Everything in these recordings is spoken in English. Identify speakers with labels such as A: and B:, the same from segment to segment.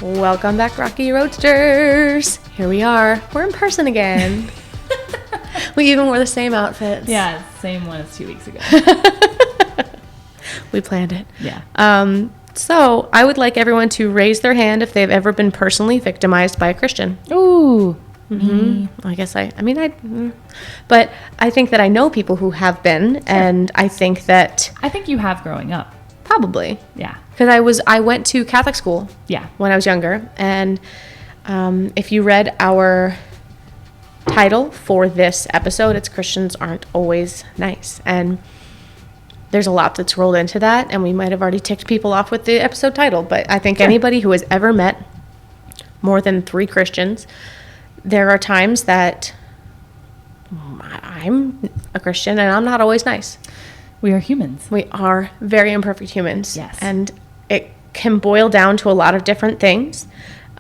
A: Welcome back, Rocky Roadsters. Here we are. We're in person again. We even wore the same outfits.
B: Yeah, same one as 2 weeks ago.
A: We planned it.
B: Yeah.
A: So I would like everyone to raise their hand if they've ever been personally victimized by a Christian.
B: Ooh.
A: Mm-hmm. But I think that I know people who have been, sure. And I think
B: you have growing up.
A: Probably.
B: Yeah.
A: Because I went to Catholic school.
B: Yeah.
A: When I was younger, and if you read our title for this episode, it's Christians Aren't Always Nice, and there's a lot that's rolled into that, and we might have already ticked people off with the episode title, but I think anybody who has ever met more than 3 Christians, there are times that I'm a Christian and I'm not always nice.
B: We are humans.
A: We are very imperfect humans.
B: Yes.
A: And it can boil down to a lot of different things.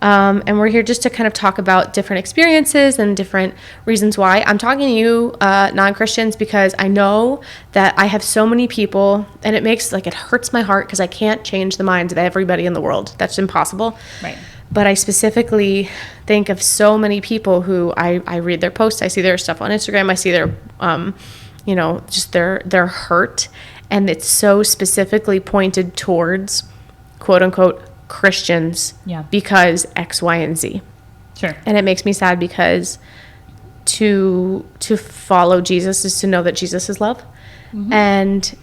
A: And we're here just to kind of talk about different experiences and different reasons why. I'm talking to you, non-Christians, because I know that I have so many people, and it hurts my heart because I can't change the minds of everybody in the world. That's impossible.
B: Right.
A: But I specifically think of so many people who I read their posts, I see their stuff on Instagram, I see their, just their hurt, and it's so specifically pointed towards, quote unquote, Christians, because X, Y, and Z.
B: Sure.
A: And it makes me sad because to follow Jesus is to know that Jesus is love, mm-hmm. and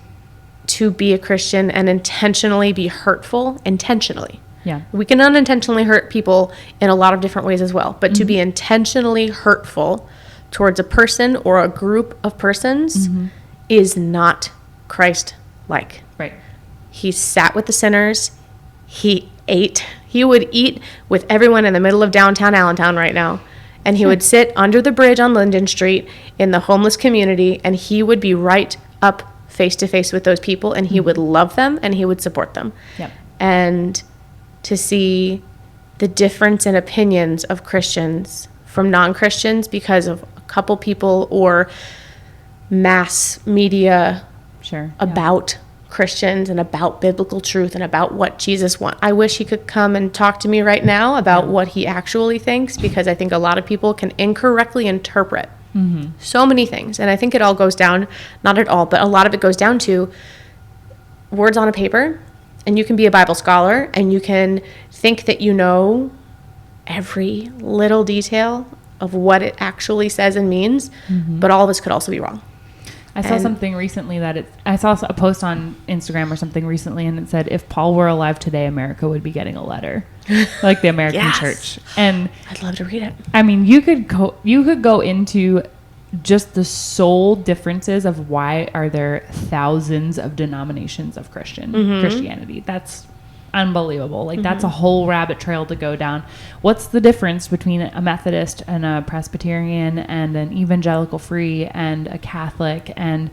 A: to be a Christian and intentionally be hurtful, intentionally.
B: Yeah.
A: We can unintentionally hurt people in a lot of different ways as well, but mm-hmm. to be intentionally hurtful towards a person or a group of persons mm-hmm. is not Christ-like.
B: Right.
A: He sat with the sinners. He would eat with everyone in the middle of downtown Allentown right now. And he would sit under the bridge on Linden Street in the homeless community, and he would be right up face to face with those people, and he would love them and he would support them.
B: Yep.
A: And to see the difference in opinions of Christians from non-Christians because of a couple people or mass media about Christians and about biblical truth and about what Jesus wants. I wish he could come and talk to me right now about what he actually thinks, because I think a lot of people can incorrectly interpret mm-hmm. so many things. And I think it all goes down, not at all, but a lot of it goes down to words on a paper. And you can be a Bible scholar and you can think that you know every little detail of what it actually says and means, mm-hmm. but all of us could also be wrong.
B: I saw something recently I saw a post on Instagram or something recently, and it said, if Paul were alive today, America would be getting a letter, like the American church. And
A: I'd love to read it.
B: I mean, you could go into just the sole differences of why are there thousands of denominations of Christianity. That's unbelievable. Like, mm-hmm. that's a whole rabbit trail to go down. What's the difference between a Methodist and a Presbyterian and an evangelical free and a Catholic and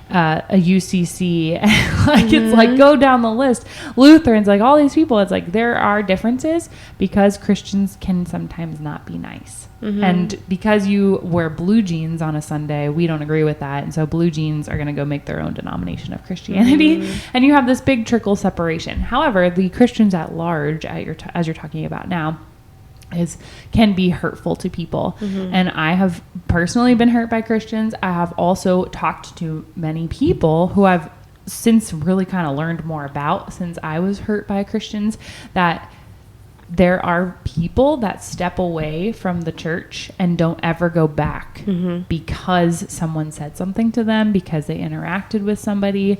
B: a UCC? Like, mm-hmm. it's like, go down the list. Lutherans, like all these people, it's like there are differences because Christians can sometimes not be nice. Mm-hmm. And because you wear blue jeans on a Sunday, we don't agree with that. And so blue jeans are going to go make their own denomination of Christianity. Mm-hmm. And you have this big trickle separation. However, the Christians at large, as you're talking about now, can be hurtful to people. Mm-hmm. And I have personally been hurt by Christians. I have also talked to many people who I've since really kind of learned more about since I was hurt by Christians, that there are people that step away from the church and don't ever go back mm-hmm. because someone said something to them, because they interacted with somebody.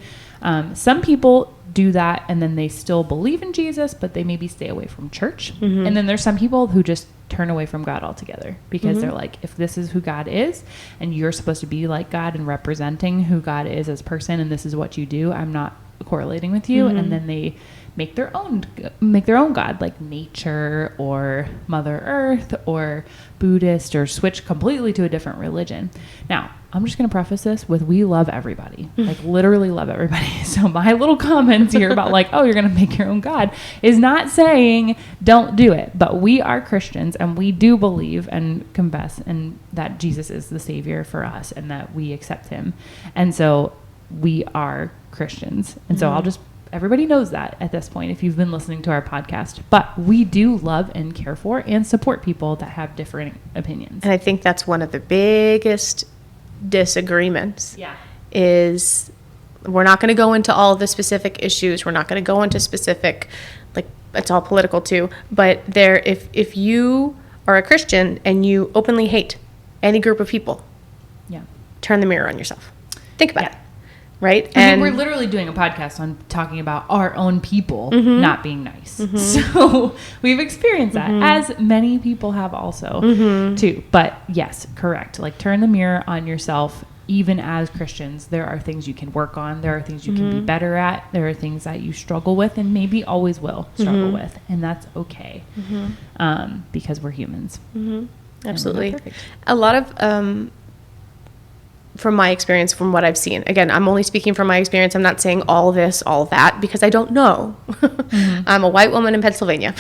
B: Some people do that and then they still believe in Jesus, but they maybe stay away from church. Mm-hmm. And then there's some people who just turn away from God altogether because mm-hmm. they're like, if this is who God is and you're supposed to be like God and representing who God is as a person, and this is what you do, I'm not correlating with you. Mm-hmm. And then they make their own God, like nature or Mother Earth or Buddhist, or switch completely to a different religion. Now, I'm just going to preface this with, we love everybody, like literally love everybody. So my little comments here about like, oh, you're going to make your own God is not saying don't do it, but we are Christians and we do believe and confess and that Jesus is the Savior for us and that we accept him. And so we are Christians. And so I'll just everybody knows that at this point, if you've been listening to our podcast, but we do love and care for and support people that have different opinions.
A: And I think that's one of the biggest disagreements.
B: Yeah.
A: Is we're not going to go into all the specific issues. We're not going to go into specific, like, it's all political too. But if you are a Christian and you openly hate any group of people,
B: Yeah.
A: turn the mirror on yourself. Think about it. Right?
B: And we're literally doing a podcast on talking about our own people not being nice. So we've experienced that, as many people have also too. But yes, correct. Like, turn the mirror on yourself. Even as Christians, there are things you can work on. There are things you can be better at. There are things that you struggle with and maybe always will struggle with. And that's okay, because we're humans.
A: Absolutely. A lot of, from my experience, from what I've seen, again, I'm only speaking from my experience. I'm not saying all this, all that, because I don't know. I'm a white woman in Pennsylvania.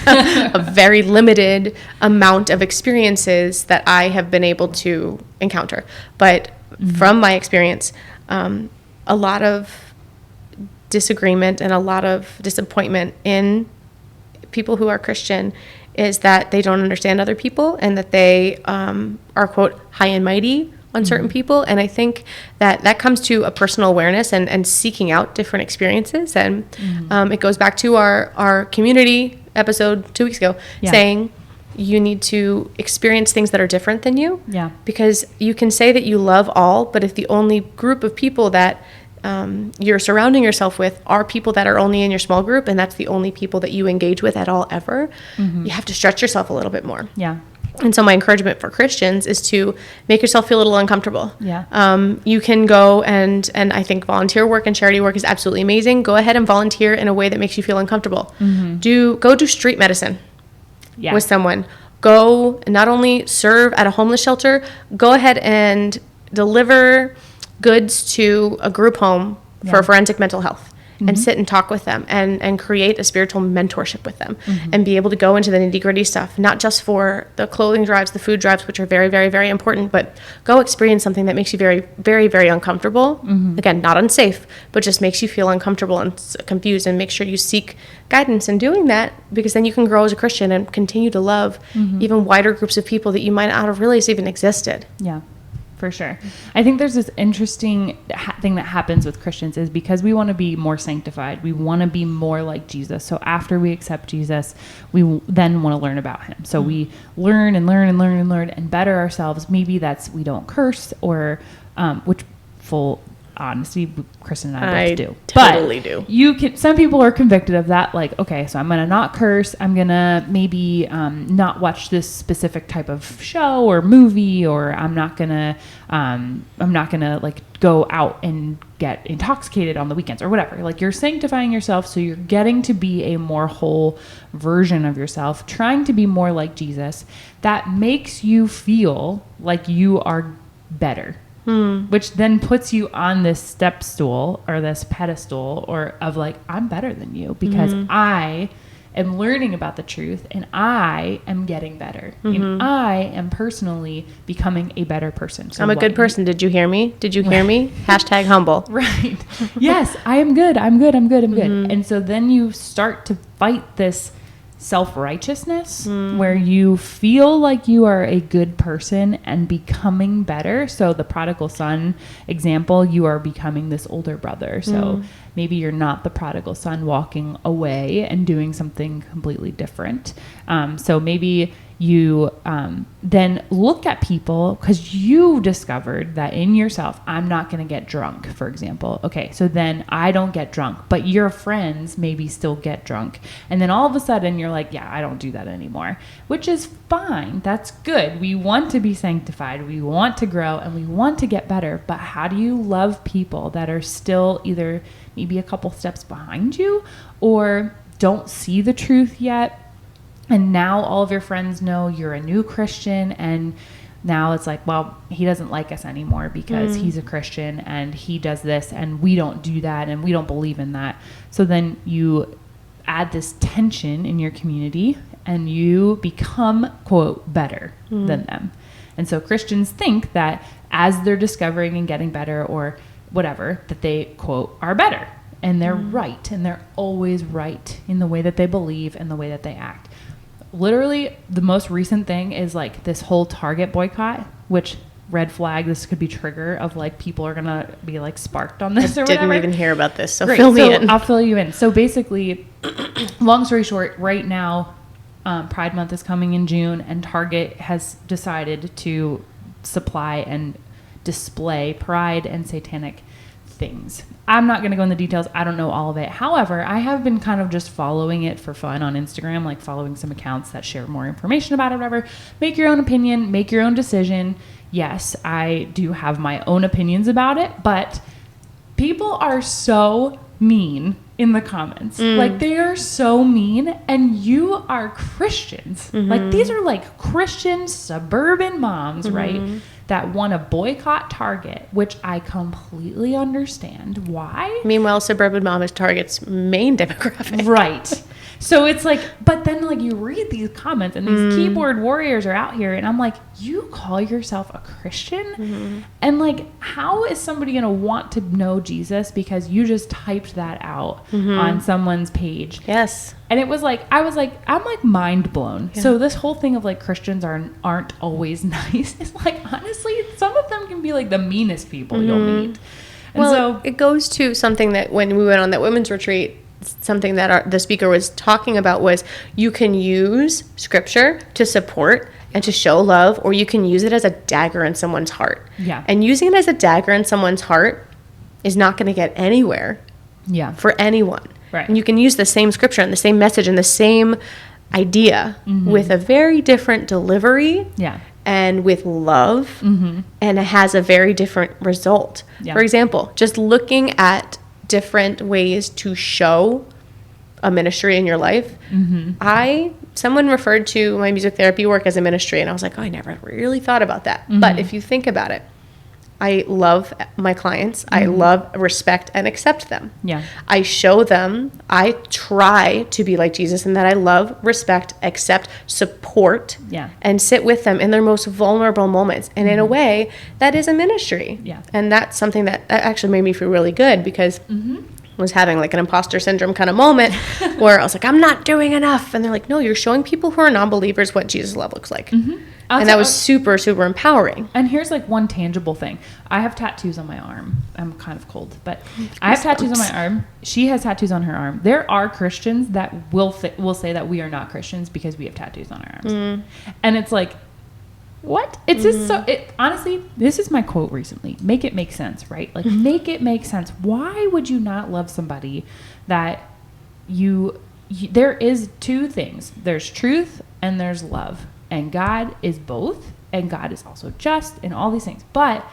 A: A very limited amount of experiences that I have been able to encounter. But from my experience, a lot of disagreement and a lot of disappointment in people who are Christian is that they don't understand other people and that they are, quote, high and mighty on certain people. And I think that comes to a personal awareness and seeking out different experiences. And it goes back to our community episode 2 weeks ago, saying you need to experience things that are different than you.
B: Yeah.
A: Because you can say that you love all, but if the only group of people that you're surrounding yourself with are people that are only in your small group, and that's the only people that you engage with at all ever, you have to stretch yourself a little bit more.
B: Yeah.
A: And so my encouragement for Christians is to make yourself feel a little uncomfortable.
B: Yeah.
A: You can go and I think volunteer work and charity work is absolutely amazing. Go ahead and volunteer in a way that makes you feel uncomfortable. Go do street medicine with someone. Go not only serve at a homeless shelter, go ahead and deliver goods to a group home for forensic mental health. And sit and talk with them and create a spiritual mentorship with them and be able to go into the nitty-gritty stuff, not just for the clothing drives, the food drives, which are very, very, very important, but go experience something that makes you very, very, very uncomfortable. Again, not unsafe, but just makes you feel uncomfortable and confused, and make sure you seek guidance in doing that, because then you can grow as a Christian and continue to love even wider groups of people that you might not have realized even existed.
B: Yeah. For sure. I think there's this interesting thing that happens with Christians is because we want to be more sanctified. We want to be more like Jesus. So after we accept Jesus, we then want to learn about him. So we learn and learn and learn and learn and better ourselves. Maybe that's we don't curse or which full honesty, Kristin and I both do.
A: Totally do.
B: You can. Some people are convicted of that. Like, okay, so I'm gonna not curse. I'm gonna maybe not watch this specific type of show or movie, or I'm not gonna like go out and get intoxicated on the weekends or whatever. Like, you're sanctifying yourself, so you're getting to be a more whole version of yourself, trying to be more like Jesus. That makes you feel like you are better. Which then puts you on this step stool or this pedestal or of like, I'm better than you because I am learning about the truth and I am getting better. And I am personally becoming a better person. So
A: I'm a good person. Did you hear me? Did you hear me? Hashtag humble.
B: Right. Yes, I am good. I'm good. I'm good. I'm good. And so then you start to fight this self-righteousness where you feel like you are a good person and becoming better. So the prodigal son example, you are becoming this older brother. So maybe you're not the prodigal son walking away and doing something completely different. So maybe you then look at people because you discovered that in yourself, I'm not going to get drunk, for example. Okay, so then I don't get drunk, but your friends maybe still get drunk. And then all of a sudden you're like, yeah, I don't do that anymore, which is fine. That's good. We want to be sanctified. We want to grow and we want to get better. But how do you love people that are still either maybe a couple steps behind you or don't see the truth yet? And now all of your friends know you're a new Christian, and now it's like, well, he doesn't like us anymore because he's a Christian and he does this and we don't do that and we don't believe in that. So then you add this tension in your community and you become, quote, better than them. And so Christians think that as they're discovering and getting better or whatever, that they, quote, are better. and they're right, and they're always right in the way that they believe and the way that they act. Literally, the most recent thing is like this whole Target boycott, which red flag, this could be trigger of like people are gonna be like sparked on this or whatever.
A: Didn't even hear about this, so
B: Great.
A: fill me in.
B: I'll fill you in. So basically, long story short, right now, Pride Month is coming in June, and Target has decided to supply and display pride and satanic things. I'm not going to go into the details. I don't know all of it. However, I have been kind of just following it for fun on Instagram, like following some accounts that share more information about it, whatever. Make your own opinion, make your own decision. Yes, I do have my own opinions about it, but people are so mean in the comments. Like, they are so mean, and you are Christians. Like, these are like Christian suburban moms, right? That want to boycott Target, which I completely understand. Why?
A: Meanwhile, suburban mom is Target's main demographic.
B: Right. So it's like, but then like you read these comments and these keyboard warriors are out here, and I'm like, you call yourself a Christian? And like, how is somebody going to want to know Jesus because you just typed that out on someone's page?
A: Yes.
B: And it was like, I'm like mind blown. Yeah. So this whole thing of like Christians aren't always nice. It's like, honestly, some of them can be like the meanest people you'll meet. And
A: well,
B: so
A: it goes to something that when we went on that women's retreat, something that the speaker was talking about was you can use scripture to support and to show love, or you can use it as a dagger in someone's heart.
B: Yeah.
A: And using it as a dagger in someone's heart is not going to get anywhere.
B: Yeah.
A: For anyone.
B: Right.
A: And you can use the same scripture and the same message and the same idea with a very different delivery.
B: Yeah.
A: And with love, and it has a very different result.
B: Yeah.
A: For example, just looking at different ways to show a ministry in your life. Someone referred to my music therapy work as a ministry, and I was like, oh, I never really thought about that. But if you think about it, I love my clients. I love, respect, and accept them.
B: Yeah.
A: I show them, I try to be like Jesus in that I love, respect, accept, support, and sit with them in their most vulnerable moments. And in a way, that is a ministry.
B: Yeah.
A: And that's something that actually made me feel really good because I was having like an imposter syndrome kind of moment where I was like, I'm not doing enough. And they're like, no, you're showing people who are non-believers what Jesus' love looks like. And that was super, super empowering.
B: And here's like one tangible thing. I have tattoos on my arm. I'm kind of cold, but I have tattoos on my arm. She has tattoos on her arm. There are Christians that will say that we are not Christians because we have tattoos on our arms. And it's like, what? It's just so, honestly, this is my quote recently. Make it make sense, right? Like, make it make sense. Why would you not love somebody that there is two things. There's truth and there's love. And God is both, and God is also just, and all these things. But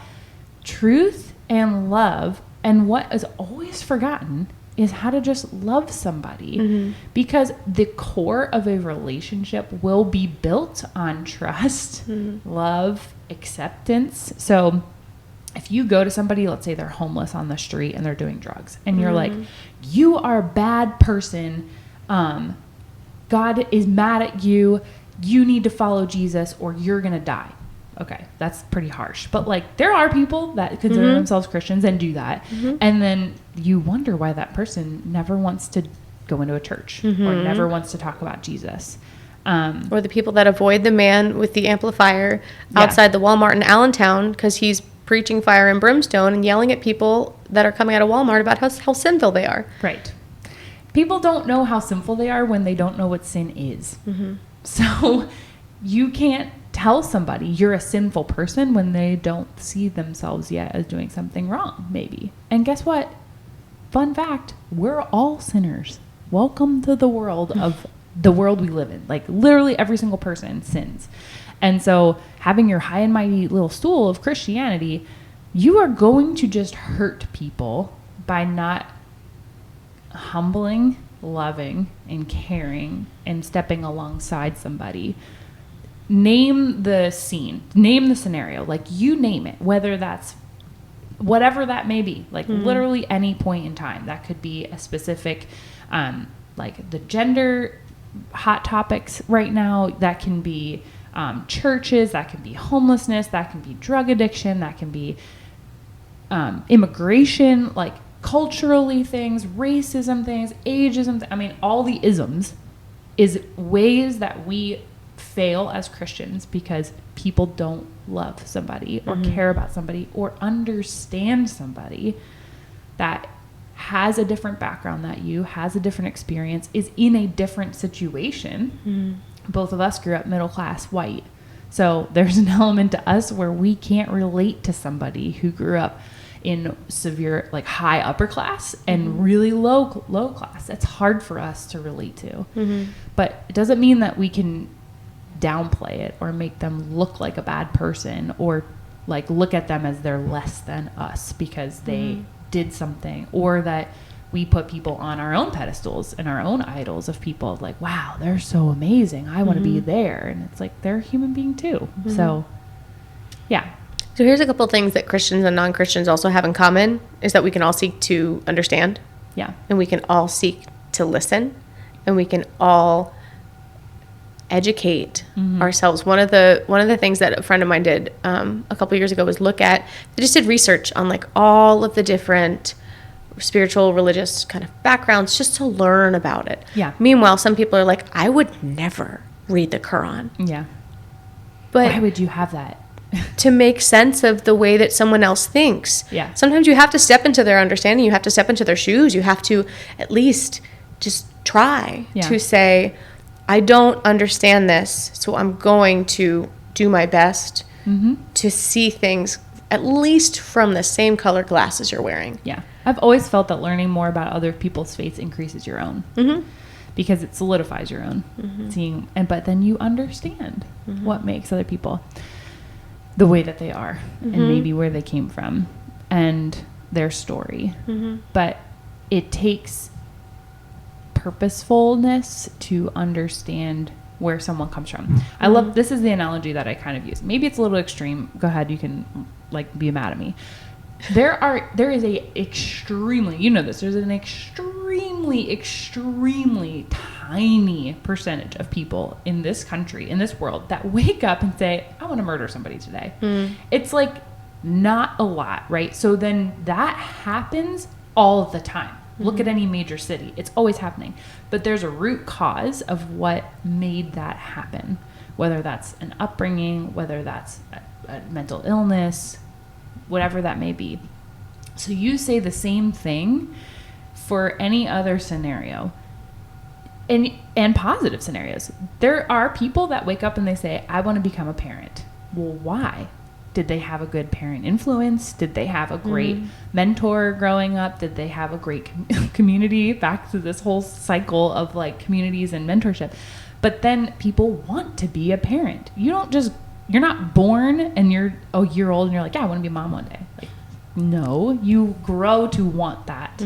B: truth and love, and what is always forgotten, is how to just love somebody. Because the core of a relationship will be built on trust, love, acceptance. So if you go to somebody, let's say they're homeless on the street and they're doing drugs, and you're like, you are a bad person, God is mad at you, you need to follow Jesus or you're going to die. Okay, that's pretty harsh. But like, there are people that consider themselves Christians and do that. And then you wonder why that person never wants to go into a church or never wants to talk about Jesus.
A: Or the people that avoid the man with the amplifier outside the Walmart in Allentown because he's preaching fire and brimstone and yelling at people that are coming out of Walmart about how sinful they are.
B: Right. People don't know how sinful they are when they don't know what sin is. So you can't tell somebody you're a sinful person when they don't see themselves yet as doing something wrong, maybe. And guess what? Fun fact, we're all sinners. Welcome to the world we live in. Like, literally every single person sins. And so having your high and mighty little stool of Christianity, you are going to just hurt people by not humbling, loving, and caring, and stepping alongside somebody. Name the scene, name the scenario, like, you name it, whether that's whatever that may be, like literally any point in time. That could be a specific, like the gender hot topics right now. That can be churches, that can be homelessness, that can be drug addiction, that can be immigration. Like, culturally things, racism things, ageism. I mean, all the isms is ways that we fail as Christians because people don't love somebody or care about somebody or understand somebody that has a different background than you, has a different experience, is in a different situation. Both of us grew up middle class white. So there's an element to us where we can't relate to somebody who grew up in severe, like high upper class and really low class. That's hard for us to relate to. But it doesn't mean that we can downplay it or make them look like a bad person or like look at them as they're less than us because they did something, or that we put people on our own pedestals and our own idols of people of like, wow, they're so amazing, I want to be there. And it's like, they're a human being too. So yeah.
A: So here's a couple things that Christians and non-Christians also have in common is that we can all seek to understand.
B: Yeah.
A: And we can all seek to listen, and we can all educate ourselves. One of the things that a friend of mine did a couple years ago was they just did research on like all of the different spiritual, religious kind of backgrounds just to learn about it.
B: Yeah.
A: Meanwhile, some people are like, I would never read the Quran.
B: Yeah.
A: But
B: why would you have that?
A: To make sense of the way that someone else thinks.
B: Yeah.
A: Sometimes you have to step into their understanding. You have to step into their shoes. You have to at least just try to say, I don't understand this, so I'm going to do my best to see things at least from the same color glasses you're wearing.
B: Yeah. I've always felt that learning more about other people's faiths increases your own. Because it solidifies your own seeing, but then you understand what makes other people the way that they are and maybe where they came from and their story. But it takes purposefulness to understand where someone comes from. I love, this is the analogy that I kind of use. Maybe it's a little extreme. Go ahead. You can like be mad at me. There is a extremely, you know this, there's an extremely tiny percentage of people in this country, in this world, that wake up and say, I want to murder somebody today. It's like not a lot, right? So then that happens all the time. Look at any major city. It's always happening. But there's a root cause of what made that happen, whether that's an upbringing, whether that's a mental illness, whatever that may be. So you say the same thing for any other scenario and positive scenarios. There are people that wake up and they say, I want to become a parent. Well, why? Did they have a good parent influence? Did they have a great mentor growing up? Did they have a great community? Back to this whole cycle of like communities and mentorship. But then people want to be a parent. You're not born and you're a year old and you're like, yeah, I want to be a mom one day. Like, no, you grow to want that.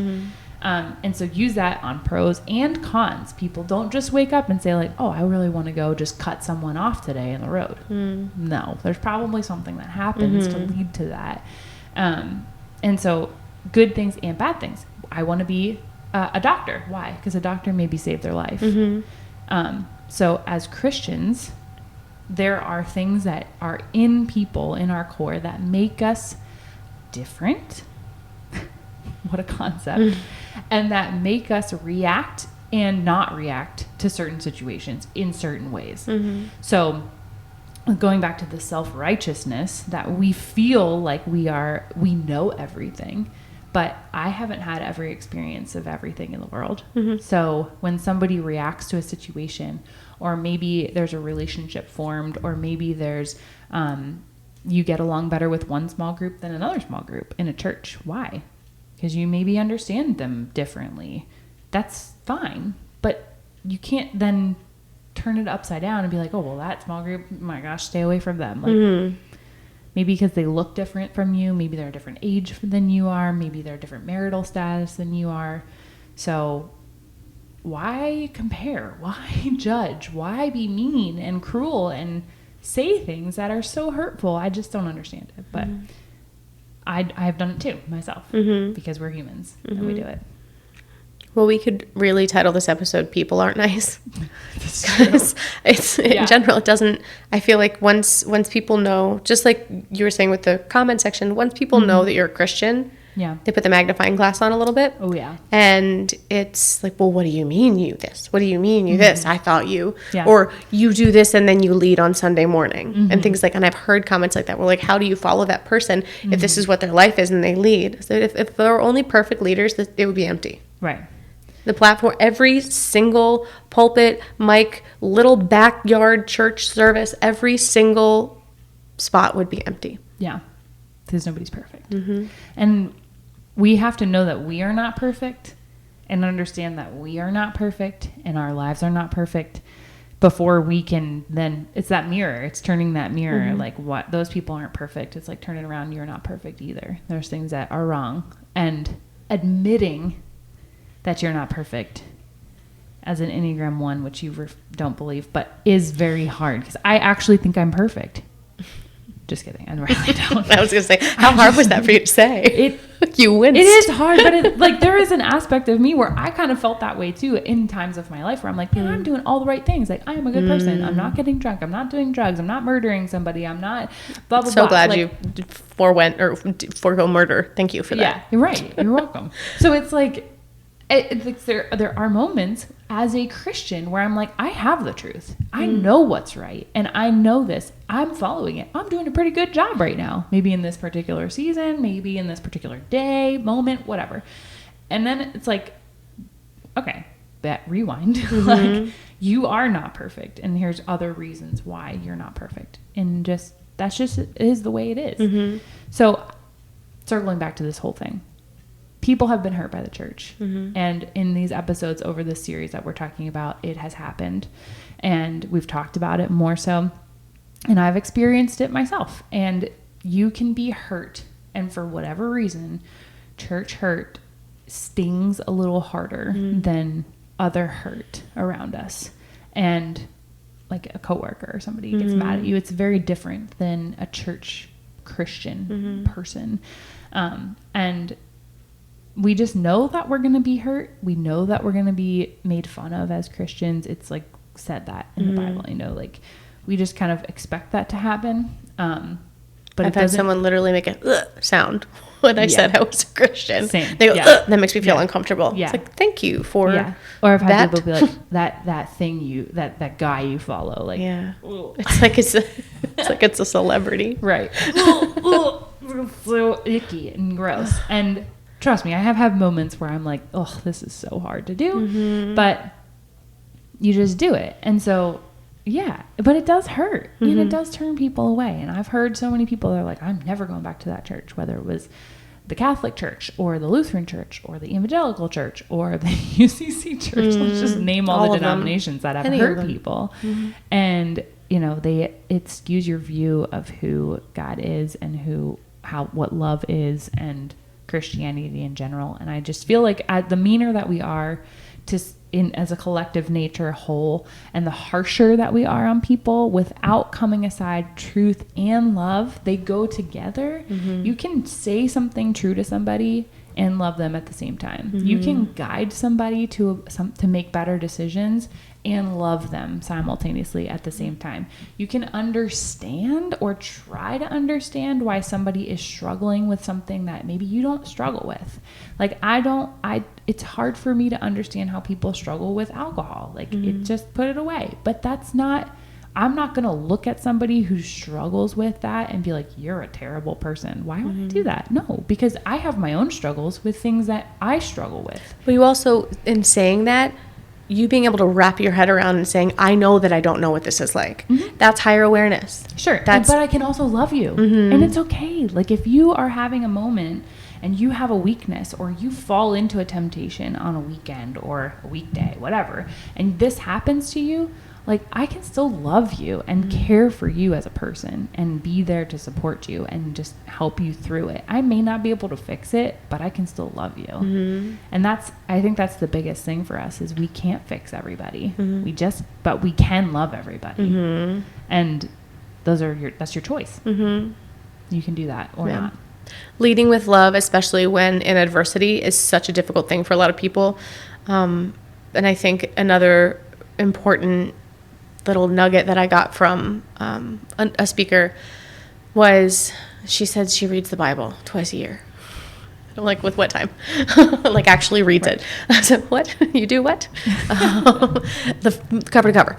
B: And so use that on pros and cons. People don't just wake up and say like, oh, I really want to go just cut someone off today in the road. No, there's probably something that happens to lead to that. And so good things and bad things. I want to be a doctor. Why? Because a doctor maybe saved their life. So as Christians, there are things that are in people, in our core, that make us different. What a concept. And that make us react and not react to certain situations in certain ways. So going back to the self-righteousness, that we feel like we know everything, but I haven't had every experience of everything in the world. So when somebody reacts to a situation, or maybe there's a relationship formed, or maybe there's, you get along better with one small group than another small group in a church. Why? Because you maybe understand them differently. That's fine. But you can't then turn it upside down and be like, oh, well, that small group, oh my gosh, stay away from them. Like, maybe because they look different from you. Maybe they're a different age than you are. Maybe they're a different marital status than you are. So why compare? Why judge? Why be mean and cruel and say things that are so hurtful? I just don't understand it. But I've done it too myself because we're humans and we do it.
A: Well, we could really title this episode "People Aren't Nice," because in general, it doesn't. I feel like once people know, just like you were saying with the comment section, once people know that you're a Christian,
B: Yeah.
A: They put the magnifying glass on a little bit.
B: Oh, yeah.
A: And it's like, well, what do you mean you this? What do you mean you this? I thought you.
B: Yeah.
A: Or you do this and then you lead on Sunday morning. And things like, and I've heard comments like that. We're like, how do you follow that person if this is what their life is and they lead? So if there were only perfect leaders, it would be empty.
B: Right.
A: The platform, every single pulpit, mic, little backyard church service, every single spot would be empty.
B: Yeah. Because nobody's perfect. And we have to know that we are not perfect and understand that we are not perfect and our lives are not perfect before we can then, it's that mirror. It's turning that mirror. Like, what, those people aren't perfect. It's like, turn it around. You're not perfect either. There's things that are wrong. And admitting that you're not perfect as an Enneagram 1, which you don't believe, but is very hard, because I actually think I'm perfect. Just kidding. I really don't.
A: I was going to say, how hard was that for you to say? You winced.
B: It is hard, but there is an aspect of me where I kind of felt that way too in times of my life where I'm like, man, I'm doing all the right things. Like, I am a good person. I'm not getting drunk. I'm not doing drugs. I'm not murdering somebody. I'm not blah, blah,
A: so
B: blah.
A: glad you forego murder. Thank you for that.
B: Yeah, you're right. You're welcome. So it's like, there are moments as a Christian where I'm like, I have the truth. I know what's right. And I know this. I'm following it. I'm doing a pretty good job right now. Maybe in this particular season, maybe in this particular day, moment, whatever. And then it's like, okay, that rewind. Like, you are not perfect. And here's other reasons why you're not perfect. And that's just is the way it is. So circling back to this whole thing. People have been hurt by the church. And in these episodes over this series that we're talking about, it has happened. And we've talked about it more so. And I've experienced it myself. And you can be hurt. And for whatever reason, church hurt stings a little harder than other hurt around us. And like a coworker or somebody gets mad at you, it's very different than a church Christian person. And we just know that we're going to be hurt. We know that we're going to be made fun of as Christians. It's like said that in the Bible, like we just kind of expect that to happen. But
A: I've had someone literally make a sound when I said I was a Christian.
B: Same.
A: They go, that makes me feel uncomfortable.
B: Yeah.
A: It's like, thank you for
B: Or I've had people be like, that thing that guy you follow. Like,
A: it's like it's a celebrity.
B: Right. So icky and gross. And trust me, I have had moments where I'm like, oh, this is so hard to do. But you just do it. And so, yeah, but it does hurt. And it does turn people away. And I've heard so many people that are like, I'm never going back to that church, whether it was the Catholic church or the Lutheran church or the Evangelical church or the UCC church. Let's just name all the denominations that have hurt people. And, it skews your view of who God is and what love is and Christianity in general. And I just feel like the meaner that we are as a collective nature whole, and the harsher that we are on people without coming aside truth and love, they go together. You can say something true to somebody and love them at the same time. You can guide somebody to make better decisions and love them simultaneously at the same time. You can understand or try to understand why somebody is struggling with something that maybe you don't struggle with. Like, it's hard for me to understand how people struggle with alcohol. Like, it just put it away. But I'm not going to look at somebody who struggles with that and be like, you're a terrible person. Why would I do that? No, because I have my own struggles with things that I struggle with.
A: But you also, in saying that, you being able to wrap your head around and saying, I know that I don't know what this is like. That's higher awareness.
B: Sure. But I can also love you. And it's okay. Like, if you are having a moment and you have a weakness or you fall into a temptation on a weekend or a weekday, whatever, and this happens to you, like, I can still love you and care for you as a person and be there to support you and just help you through it. I may not be able to fix it, but I can still love you. And I think that's the biggest thing for us is we can't fix everybody. But we can love everybody. And that's your choice. You can do that or not.
A: Leading with love, especially when in adversity, is such a difficult thing for a lot of people. And I think another important little nugget that I got from a speaker was, she said she reads the Bible twice a year. I'm like, with what time? Like, actually reads it. I said, what? You do what? The cover to cover.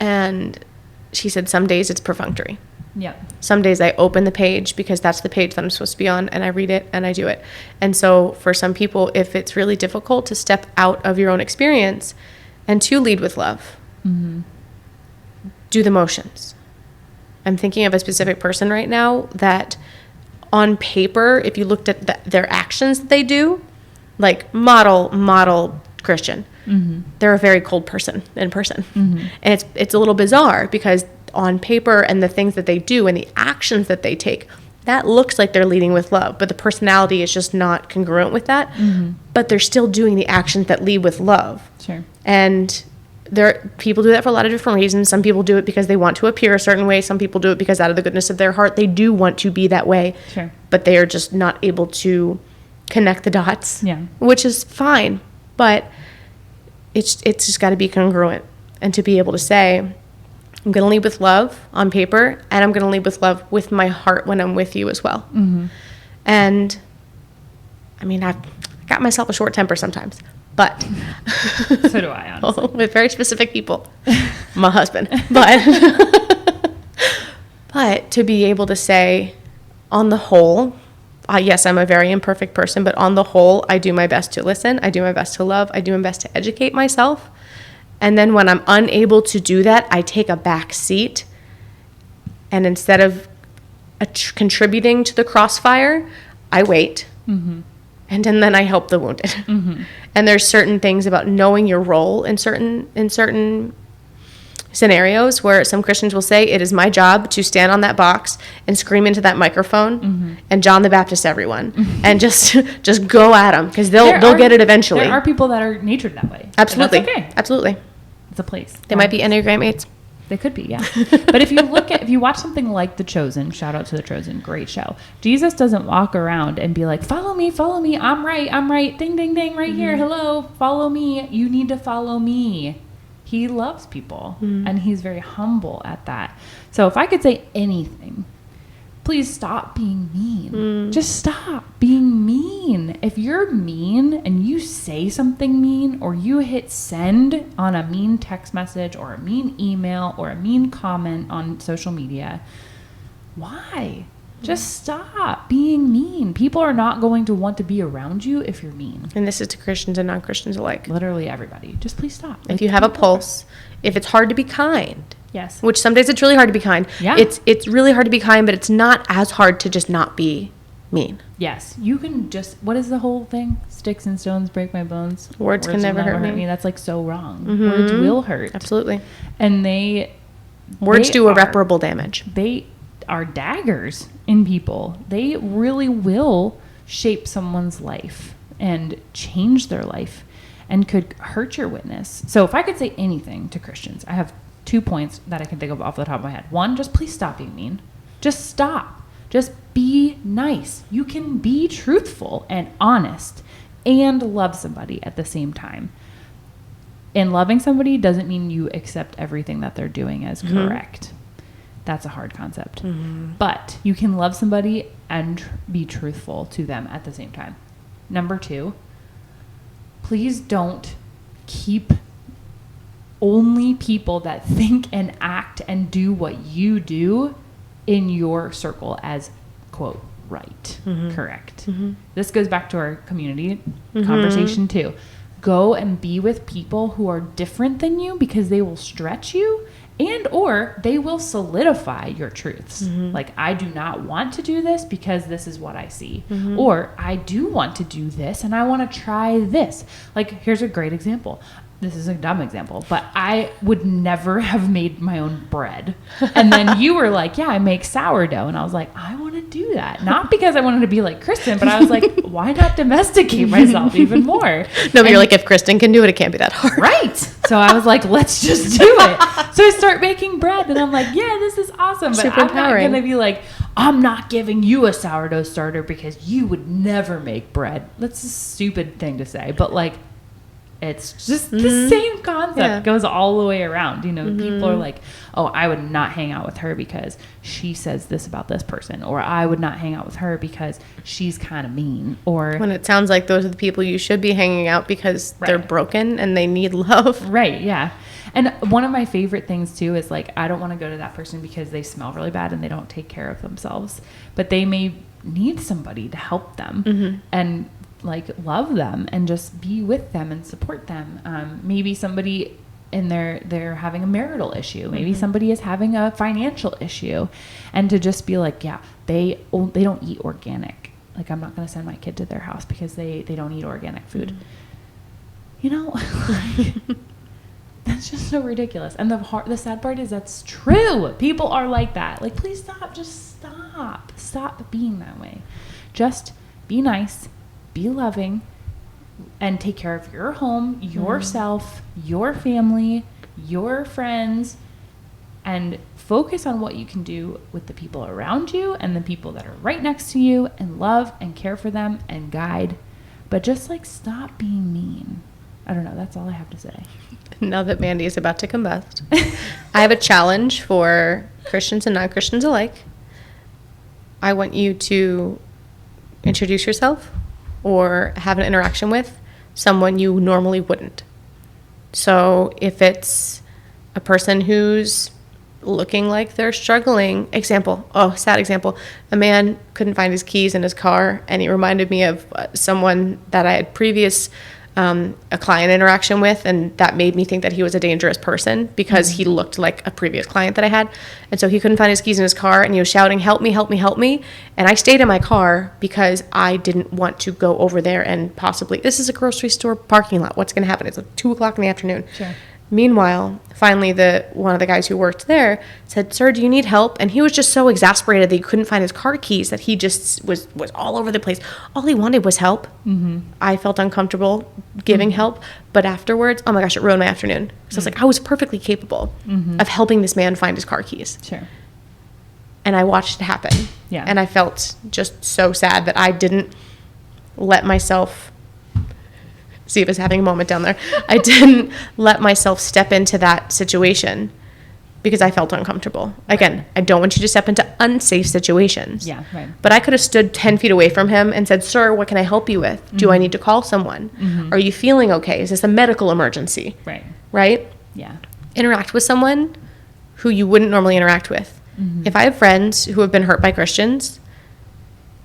A: And she said, some days it's perfunctory.
B: Yeah.
A: Some days I open the page because that's the page that I'm supposed to be on, and I read it and I do it. And so for some people, if it's really difficult to step out of your own experience and to lead with love, do the motions. I'm thinking of a specific person right now that on paper, if you looked at their actions that they do, like model Christian, they're a very cold person in person. And it's a little bizarre because on paper and the things that they do and the actions that they take, that looks like they're leading with love, but the personality is just not congruent with that. But they're still doing the actions that lead with love.
B: Sure.
A: And people do that for a lot of different reasons. Some people do it because they want to appear a certain way. Some people do it because out of the goodness of their heart, they do want to be that way.
B: Sure.
A: But they are just not able to connect the dots.
B: Yeah.
A: Which is fine. But it's just got to be congruent. And to be able to say, I'm going to lead with love on paper, and I'm going to lead with love with my heart when I'm with you as well. And I mean, I've got myself a short temper sometimes. But
B: so do I, honestly.
A: With very specific people, my husband. But to be able to say, on the whole, yes, I'm a very imperfect person, but on the whole, I do my best to listen. I do my best to love. I do my best to educate myself. And then when I'm unable to do that, I take a back seat. And instead of contributing to the crossfire, I wait. And then I help the wounded. And there's certain things about knowing your role in certain scenarios where some Christians will say, it is my job to stand on that box and scream into that microphone and John the Baptist everyone and just go at them because they'll get it eventually.
B: There are people that are natured that way.
A: Absolutely.
B: That's okay.
A: Absolutely.
B: It's a place.
A: They might be Enneagram 8s.
B: They could be, yeah. But if you watch something like The Chosen, shout out to The Chosen, great show. Jesus doesn't walk around and be like, follow me, I'm right, ding, ding, ding, right here, hello, follow me, you need to follow me. He loves people, and he's very humble at that. So if I could say anything, please stop being mean. Just stop being mean. If you're mean and you say something mean or you hit send on a mean text message or a mean email or a mean comment on social media, why? Just stop being mean. People are not going to want to be around you if you're mean.
A: And this is to Christians and non-Christians alike.
B: Literally everybody. Just please stop.
A: If you have a pulse, if it's hard to be kind.
B: Yes.
A: Which some days it's really hard to be kind.
B: Yeah.
A: It's really hard to be kind, but it's not as hard to just not be mean.
B: Yes. You can just, what is the whole thing? Sticks and stones break my bones.
A: Words can never hurt me.
B: That's like so wrong. Words will hurt.
A: Absolutely.
B: And
A: words do irreparable damage.
B: They are daggers in people. They really will shape someone's life and change their life and could hurt your witness. So if I could say anything to Christians, I have 2 points that I can think of off the top of my head. One, just please stop being mean. Just stop. Just be nice. You can be truthful and honest and love somebody at the same time. And loving somebody doesn't mean you accept everything that they're doing as correct. That's a hard concept. But you can love somebody and be truthful to them at the same time. Number 2, please don't keep only people that think and act and do what you do in your circle as, quote, right, correct. This goes back to our community conversation too. Go and be with people who are different than you because they will stretch you and or they will solidify your truths. Like, I do not want to do this because this is what I see. Or I do want to do this and I want to try this. Like, here's a great example. This is a dumb example, but I would never have made my own bread. And then you were like, yeah, I make sourdough. And I was like, I want to do that. Not because I wanted to be like Kristin, but I was like, why not domesticate myself even more?
A: No, but you're like, if Kristin can do it, it can't be that hard.
B: Right. So I was like, let's just do it. So I start making bread and I'm like, yeah, this is awesome. But
A: Super
B: I'm not
A: empowering.
B: going to be like, I'm not giving you a sourdough starter because you would never make bread. That's a stupid thing to say. But like, It's just the same concept goes all the way around. You know, people are like, oh, I would not hang out with her because she says this about this person, or I would not hang out with her because she's kind of mean. Or
A: when it sounds like those are the people you should be hanging out because they're broken and they need love.
B: Right. Yeah. And one of my favorite things too is like, I don't want to go to that person because they smell really bad and they don't take care of themselves, but they may need somebody to help them and like love them and just be with them and support them. Maybe somebody in they're having a marital issue. Maybe somebody is having a financial issue, and to just be like, yeah, they don't eat organic. Like, I'm not going to send my kid to their house because they don't eat organic food. You know, like, that's just so ridiculous. And the sad part is that's true. People are like that. Like, please stop. Just stop being that way. Just be nice. Be loving, and take care of your home, yourself, your family, your friends, and focus on what you can do with the people around you and the people that are right next to you, and love and care for them and guide. But just like, stop being mean. I don't know. That's all I have to say.
A: Now that Mandy is about to combust, I have a challenge for Christians and non-Christians alike. I want you to introduce yourself or have an interaction with someone you normally wouldn't. So if it's a person who's looking like they're struggling, sad example, a man couldn't find his keys in his car, and he reminded me of someone that I had a client interaction with, and that made me think that he was a dangerous person because he looked like a previous client that I had. And so he couldn't find his keys in his car, and he was shouting, "Help me, help me, help me." And I stayed in my car because I didn't want to go over there and possibly, this is a grocery store parking lot. What's going to happen? It's like 2:00 in the afternoon.
B: Sure.
A: Meanwhile, finally, one of the guys who worked there said, "Sir, do you need help?" And he was just so exasperated that he couldn't find his car keys that he just was all over the place. All he wanted was help. I felt uncomfortable giving help, but afterwards, oh my gosh, it ruined my afternoon. So I was like, I was perfectly capable of helping this man find his car keys.
B: Sure.
A: And I watched it happen.
B: Yeah.
A: And I felt just so sad that I didn't let myself... See if it's having a moment down there. I didn't let myself step into that situation because I felt uncomfortable. Again, I don't want you to step into unsafe situations.
B: Yeah, right.
A: But I could have stood 10 feet away from him and said, "Sir, what can I help you with? Do I need to call someone? Are you feeling okay? Is this a medical emergency?"
B: Right.
A: Right?
B: Yeah.
A: Interact with someone who you wouldn't normally interact with. If I have friends who have been hurt by Christians,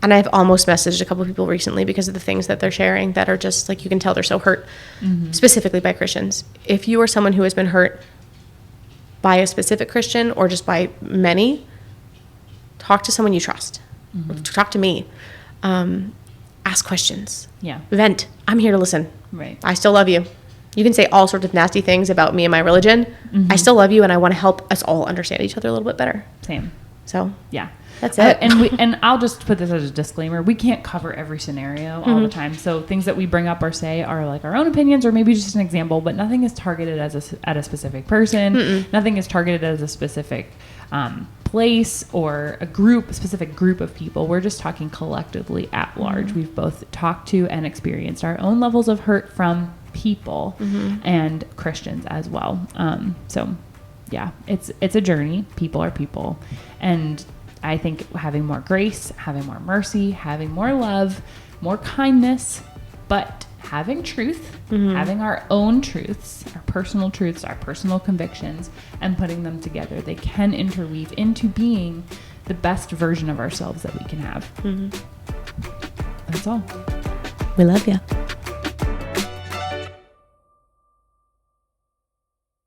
A: and I've almost messaged a couple of people recently because of the things that they're sharing that are just like, you can tell they're so hurt, specifically by Christians. If you are someone who has been hurt by a specific Christian or just by many, talk to someone you trust. Talk to me. Ask questions.
B: Yeah.
A: Vent. I'm here to listen.
B: Right.
A: I still love you. You can say all sorts of nasty things about me and my religion. I still love you, and I want to help us all understand each other a little bit better.
B: Same.
A: So
B: yeah.
A: That's it.
B: And I'll just put this as a disclaimer. We can't cover every scenario all the time. So things that we bring up or say are like our own opinions or maybe just an example, but nothing is targeted at a specific person. Nothing is targeted as a specific place or a specific group of people. We're just talking collectively at large. We've both talked to and experienced our own levels of hurt from people and Christians as well. So yeah, it's a journey. People are people. And I think having more grace, having more mercy, having more love, more kindness, but having truth, having our own truths, our personal truths, our personal convictions, and putting them together, they can interweave into being the best version of ourselves that we can have. That's all.
A: We love you.